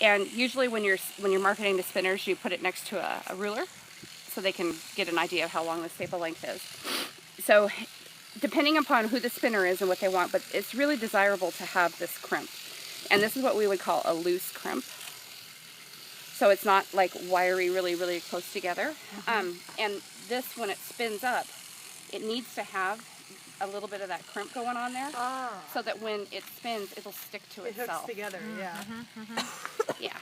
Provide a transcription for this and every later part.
And usually when you're marketing the spinners, you put it next to a ruler so they can get an idea of how long the staple length is. So depending upon who the spinner is and what they want, but it's really desirable to have this crimp. And this is what we would call a loose crimp. So it's not like wiry, really, really close together. And this, when it spins up, it needs to have a little bit of that crimp going on there, so that when it spins, it'll stick to itself. It hooks together, yeah. Yeah.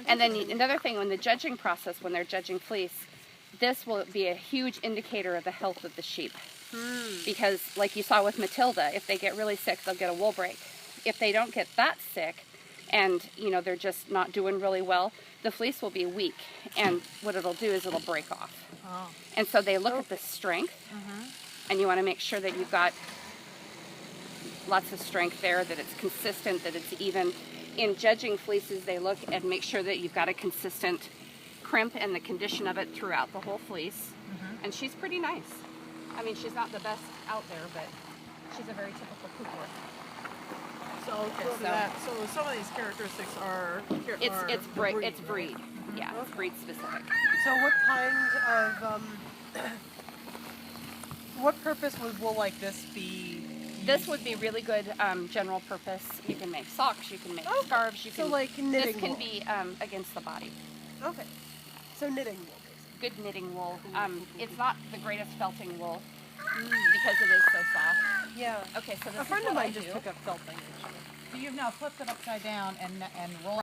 And then another thing, when the judging process, when they're judging fleece, this will be a huge indicator of the health of the sheep. Because like you saw with Matilda, if they get really sick, they'll get a wool break. If they don't get that sick, and they're just not doing really well, the fleece will be weak, and what it'll do is it'll break off. And so they look at the strength, and you want to make sure that you've got lots of strength there, that it's consistent, that it's even. In judging fleeces, they look and make sure that you've got a consistent crimp and the condition of it throughout the whole fleece. And she's pretty nice. I mean, she's not the best out there, but she's a very typical Cooper. So some of these characteristics are it's breed. Yeah, it's breed specific. So what kind of what purpose would wool like this be? This would be really good general purpose. You can make socks, you can make scarves, you can. So like knitting This can wool. be against the body. Okay. So knitting wool. Good knitting wool. It's not the greatest felting wool because it is so soft. Yeah. Okay, so this A is friend what of I mine just do. took up felting actually. So you've now flipped it upside down and rolled